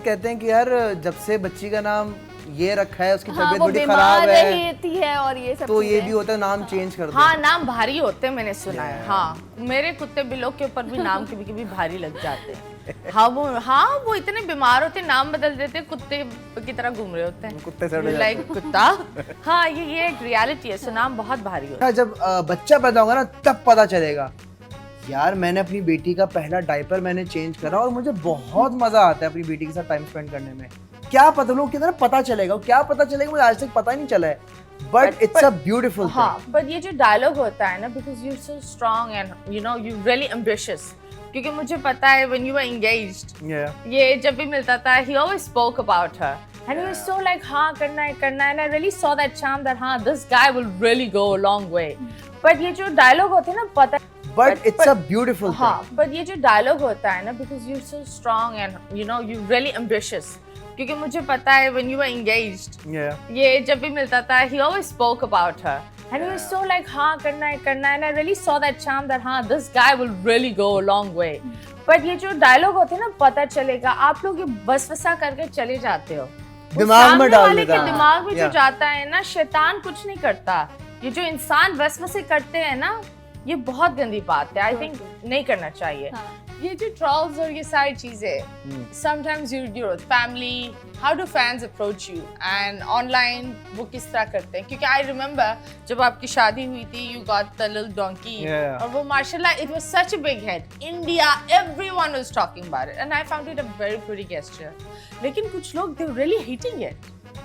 कहते हैं कि यार जब से बच्ची का नाम ये रखा है उसकी हाँ, तबीयत वो बड़ी बीमार खराब है रहती है और ये सब तो ये चीजें। भी होता है नाम चेंज कर दो। हाँ, नाम भारी होते हैं, मैंने सुना है। हाँ, मेरे कुत्ते बिल्लों के ऊपर भी नाम कभी कभी भारी लग जाते हैं। हाँ वो इतने बीमार होते हैं, नाम बदल देते हैं, कुत्ते की तरह घूम रहे होते हैं, कुत्ते से लाइक कुत्ता। हाँ, ये एक रियलिटी है, सो नाम बहुत भारी होता है। जब बच्चा पैदा होगा ना तब पता चलेगा। यार मैंने अपनी बेटी का पहला डायपर मैंने चेंज करा और मुझे बहुत मजा आता है अपनी बेटी के साथ टाइम स्पेंड करने में। क्या पता लोग कितना पता चलेगा, क्या पता चलेगा मुझे आज तक पता ही नहीं चला है, बट इट्स अ ब्यूटीफुल। हाँ, बट ये जो डायलॉग होता है ना, because you are so strong and you know you really ambitious, क्योंकि मुझे पता है व्हेन यू आर एंगेज्ड, ये जब भी मिलता था ही always spoke about her and he was so like हाँ करना है and I really saw that charm that हाँ this guy will really go a long way, but ये जो डायलॉग होते हैं ना पता बट इट्स अ ब्यूटीफुल। हाँ, बट ये जो डायलॉग होता है ना, because you are so strong and you know you really ambitious, क्योंकि मुझे पता है व्हेन यू आर एंगेज्ड, ये जब भी मिलता था ही always spoke about her and he was so like हाँ करना है and I really saw that charm that हाँ this guy will really go a long way, but ये जो डायलॉग होते हैं ना पता चलेगा, आप लोग ये वसवसा करके चले जाते हो, दिमाग में डाल देता है, दिमाग में जो जाता है ना, शैतान कुछ नहीं करता, ये जो इंसान वसवसे करते हैं ना, ये बहुत गंदी बात है, आई थिंक नहीं करना चाहिए। ये जो ट्रोल्स और ये सारी चीजें, sometimes your family, how do fans approach you and online वो किस तरह करते हैं, क्योंकि आई रिमेम्बर जब आपकी शादी हुई थी you got the little donkey और वो माशाल्लाह it was such a big hit, India everyone was talking about it and I found it a very pretty gesture, लेकिन कुछ लोग दे रियली हेटिंग इट,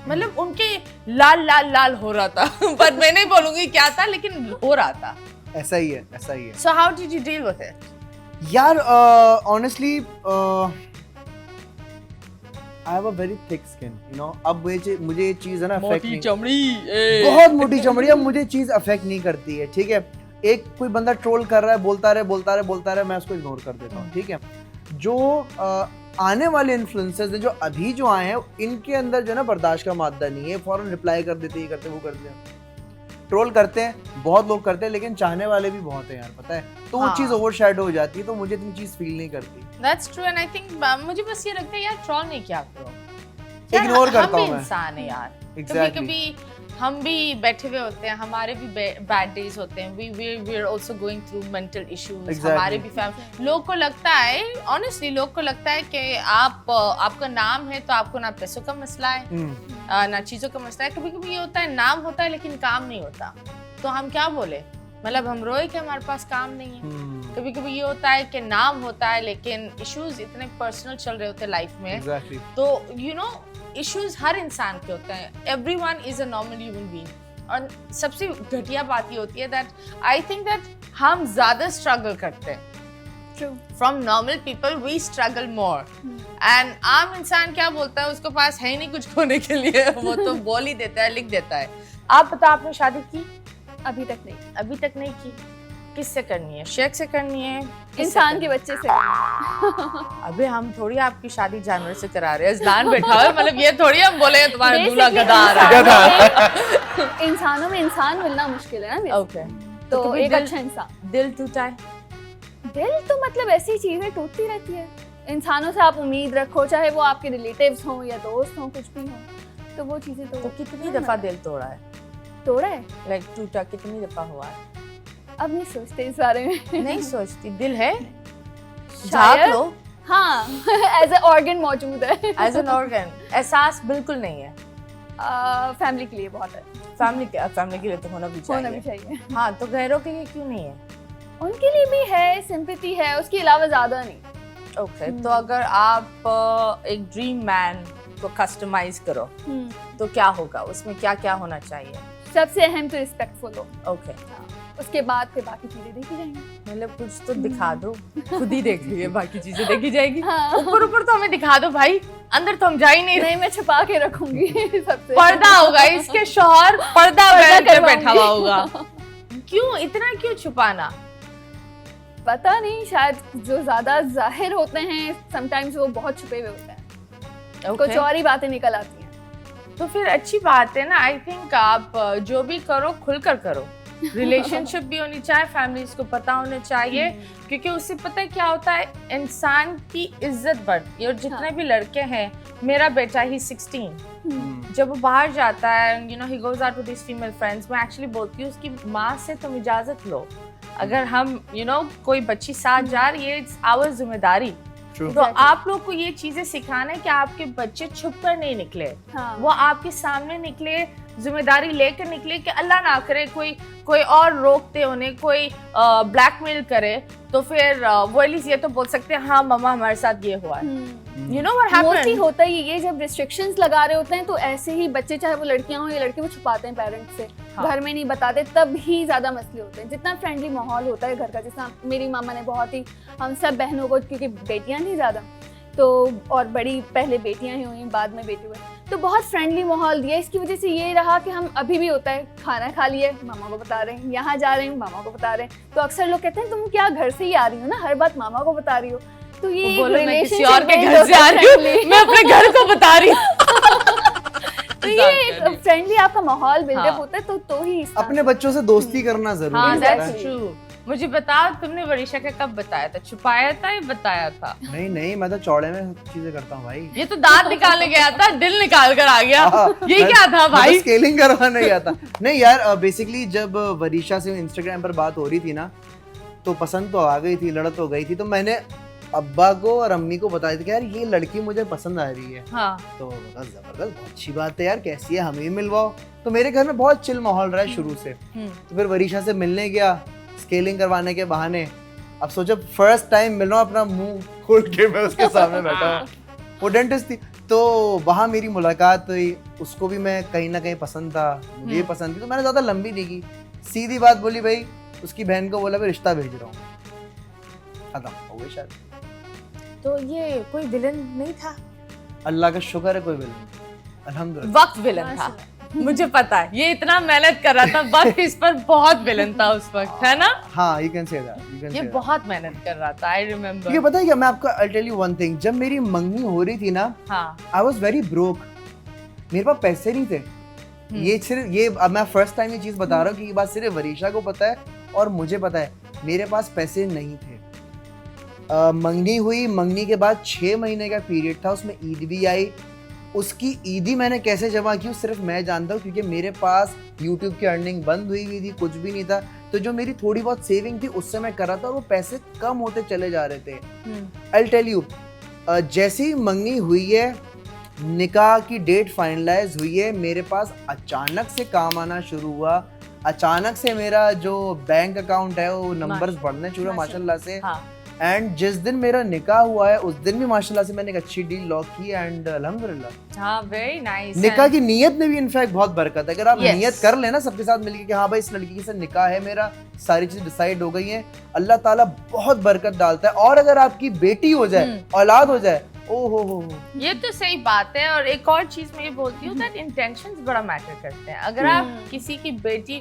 मतलब उनके लाल लाल लाल हो रहा था पर मैं नहीं बोलूंगी क्या था, लेकिन हो रहा था। ऐसा ही है, ऐसा ही है। So how did you deal with it? यार honestly I have a very thick skin, you know. अब मुझे ये चीज है ना अफेक्ट नहीं, चमड़ी बहुत मोटी चमड़ी, अब मुझे चीज अफेक्ट नहीं करती है, ठीक है। एक कोई बंदा ट्रोल कर रहा है, बोलता रहे, मैं उसको इग्नोर कर देता हूँ, ठीक है। जो आने वाले इन्फ्लुएंसर्स हैं, जो अभी जो आए हैं, इनके अंदर जो है ना बर्दाश्त का मादा नहीं है, फौरन रिप्लाई कर देते, ये करते वो करते हैं, ट्रोल करते हैं, बहुत लोग करते हैं, लेकिन चाहने वाले भी बहुत हैं यार, पता है, तो वो चीज ओवरशैडो हो जाती है, तो मुझे इतनी चीज फील नहीं करती। That's true and I think मुझे बस ये लगता है यार ट्रोल नहीं किया करो, इग्नोर करता हूँ मैं। इंसान है यार, Exactly. कभी हम भी बैठे हुए होते हैं, हमारे भी बैड डेज होते हैं, we are also going through mental issues, Exactly. हमारे भी फैमिली, लोग को लगता है honestly, लोग को लगता है कि आपका नाम है तो आपको ना पैसों का मसला है ना चीजों का मसला है, कभी कभी ये होता है नाम होता है लेकिन काम नहीं होता, तो हम क्या बोले, मतलब हम रोए कि हमारे पास काम नहीं है। कभी कभी ये होता है कि नाम होता है लेकिन इश्यूज इतने पर्सनल चल रहे होते हैं लाइफ में, Exactly. तो यू नो इश्यूज हर इंसान के होते हैं, everyone is a normal human being, और सबसे घटिया बात ये होती है दैट आई थिंक दैट हम ज्यादा स्ट्रगल करते हैं, True. From normal people we struggle more, and आम इंसान क्या बोलता है, उसके पास है ही नहीं कुछ होने के लिए, वो तो बोल ही देता है, लिख देता है। आप बताओ, आपने शादी की? अभी तक नहीं। अभी तक नहीं की? किससे करनी है, शेख से करनी है, इंसान के बच्चे से। अबे हम थोड़ी आपकी शादी जानवर से करा रहे हैं, अज़लान बैठा है, मतलब ये थोड़ी हम बोले तुम्हारा दूल्हा गधा आ रहा है। इंसानों में इंसान मिलना मुश्किल है ना। ओके, तो एक अच्छा इंसान। दिल टूटा है? दिल तो मतलब ऐसी चीज है, टूटती रहती है। इंसानों से आप उम्मीद रखो, चाहे वो आपके रिलेटिव्स हों या दोस्त हों, कुछ भी हो, तो वो चीजें तो कितनी दफा दिल तोड़ा है? तोड़ा है, लाइक टूटा कितनी दफा हुआ है? अब नहीं सोचते इस बारे में। नहीं सोचती, दिल है, झाँक लो। हाँ, एज ए ऑर्गन मौजूद है, एज एन ऑर्गन, एहसास बिल्कुल नहीं है। फैमिली के लिए बहुत है। फैमिली के लिए तो होना भी चाहिए। हाँ, तो गैरों के लिए क्यों नहीं है? उनके लिए भी है, सिंपैथी है, उसके अलावा ज्यादा नहीं। ओके, तो अगर आप एक ड्रीम मैन को कस्टमाइज करो तो क्या होगा, उसमें क्या क्या होना चाहिए? सबसे अहम तो रिस्पेक्टफुल हो। ओके, उसके बाद फिर बाकी चीजें देखी जाएंगी। मतलब कुछ तो दिखा दो, खुद ही देख लिए, बाकी चीजें देखी जाएगी। हाँ। ऊपर तो हमें दिखा दो भाई, अंदर तो हम जा ही नहीं। नहीं, मैं छुपा के रखूंगी सबसे। पर्दा होगा, इसके शौहर पर्दा कर बैठा हुआ होगा। क्यों इतना, क्यों छुपाना? पता नहीं, शायद जो ज्यादा जाहिर होते हैं समटाइम्स वो बहुत छुपे हुए होते हैं, कुछ और ही बातें निकल आती हैं। तो फिर अच्छी बात है ना। आई थिंक आप जो भी करो खुलकर करो, रिलेशनशिप भी होनी चाहिए, फैमिलीज को पता होना चाहिए, क्योंकि उससे पता है क्या होता है, इंसान की इज्जत बढ़ती है, और जितने भी लड़के हैं मेरा बेटा ही 16 जब वो बाहर जाता है, you know, he goes out with his female friends, मैं एक्चुअली बोलती हूँ उसकी माँ से तुम इजाजत लो, अगर हम यू नो कोई बच्ची साथ जा रही है, इट्स आवर जिम्मेदारी। तो आप लोग को ये चीजें सिखाना है कि आपके बच्चे छुप कर नहीं निकले, वो आपके सामने निकले, जिम्मेदारी लेकर निकले, कि अल्लाह ना करे कोई और रोकते उन्हें, कोई ब्लैकमेल करे, तो फिर वो एटलीस्ट ये तो बोल सकते हैं हाँ मम्मा हमारे साथ ये हुआ है। You know what happened, mostly होता ही ये, जब रिस्ट्रिक्शंस लगा रहे होते हैं तो ऐसे ही बच्चे, चाहे वो लड़कियां हो या लड़के, वो छुपाते हैं पेरेंट्स से, घर में नहीं बताते, तब ही ज्यादा मसले होते हैं। जितना फ्रेंडली माहौल होता है घर का, जैसा मेरी मामा ने बहुत ही, हम सब बहनों को, क्योंकि बेटियां नहीं ज्यादा, तो और बड़ी पहले बेटियां ही हुई, बाद में बेटे हुए, तो बहुत फ्रेंडली माहौल दिया। इसकी वजह से ये रहा कि हम अभी भी होता है, खाना खा लिए मामा को बता रहे हैं, यहाँ जा रहे हैं मामा को बता रहे हैं, तो अक्सर लोग कहते हैं तुम क्या घर से ही आ रही हो ना, हर बात मामा को बता रही हो, तो ये मैं किसी और के घर से आ रही हूँ, मैं अपने घर को बता रही हूँ। तो ये फ्रेंडली आपका माहौल बिल्डअप होता है, तो ही अपने बच्चों से दोस्ती करना जरूरी है। मुझे बताओ, तुमने वरीशा का कब बताया था? छुपाया था या बताया था? नहीं, मैं तो चौड़े में चीजें करता हूँ भाई। ये तो दांत निकालने गया था, दिल निकाल कर आ गया। ये क्या था भाई? स्केलिंग करवाने गया था। नहीं यार, बेसिकली जब वरीशा से इंस्टाग्राम पर बात हो रही थी ना, तो पसंद तो आ गई थी, लड़त हो गई थी, तो मैंने अब्बा को और अम्मी को बताया था कि यार ये लड़की मुझे पसंद आ रही है। तो जबरदस्त, बहुत अच्छी बात है यार, कैसी है, हमें मिलवाओ। तो मेरे घर में बहुत चिल माहौल रहा है शुरू से। तो फिर वरीशा से मिलने गया, स्केलिंग करवाने के बहाने। अब सोचो फर्स्ट टाइम मिल रहा हूँ, अपना मुंह खोल के मैं उसके सामने बैठा हूँ, वो डेंटिस्ट थी, तो वहाँ मेरी मुलाकात हुई। उसको भी मैं कहीं ना कहीं पसंद था, मुझे पसंद थी, तो मैंने ज़्यादा लंबी नहीं की, सीधी बात बोली भाई। उसकी बहन को बोला मैं रिश्ता भेज रहा हूँ, खत्म हो गई शायद। तो ये कोई विलन नहीं था? अल्लाह का शुक्र है कोई विलन, अल्हम्दुलिल्लाह। वक्त विलन था, मुझे पता है, ये इतना मेहनत कर रहा था, वक्त इस पर बहुत विलन था उस वक्त, है ना? हाँ, you can say that, ये बहुत मेहनत कर रहा था, I remember। ये पता है क्या, मैं आपको I'll tell you one thing, जब मेरी मंगनी हो रही थी ना, I was very broke, मेरे पास पैसे नहीं थे। ये सिर्फ ये, अब मैं फर्स्ट टाइम ये चीज बता रहा हूँ कि ये बात सिर्फ वरीशा को पता है और मुझे पता है, मेरे पास पैसे नहीं थे। मंगनी हुई, मंगनी के बाद 6 महीने का पीरियड था, उसमें ईद भी आई। उसकी ईदी मैंने कैसे जमा की सिर्फ मैं जानता हूँ, क्योंकि मेरे पास यूट्यूब की अर्निंग बंद हुई हुई थी, कुछ भी नहीं था। तो जो मेरी थोड़ी बहुत सेविंग थी उससे मैं कर रहा था, और वो पैसे कम होते चले जा रहे थे। आई टेल यू, जैसे ही मंगनी हुई है, निकाह की डेट फाइनलाइज हुई है, मेरे पास अचानक से काम आना शुरू हुआ। अचानक से मेरा जो बैंक अकाउंट है वो नंबर्स बढ़ने शुरू माशाल्लाह से। एंड जिस दिन मेरा निकाह हुआ है उस दिन भी माशाल्लाह से मैंने एक अच्छी डील लॉक की, एंड अल्हम्दुलिल्लाह। हाँ, वेरी नाइस। निकाह की नीयत में भी इनफैक्ट बहुत बरकत है। अगर आप नीयत कर लेना सबके साथ मिलके कि हाँ भाई इस लड़की के साथ निकाह है मेरा, सारी चीजें डिसाइड हो गई हैं, अल्लाह ताला बहुत बरकत डालता है। और अगर आपकी बेटी हो जाए, औलाद हो जाए, ओ हो, ये तो सही बात है। और एक और चीज मैं ये बोलती हूँ दैट इंटेंशंस बड़ा मैटर करते हैं। अगर आप किसी की बेटी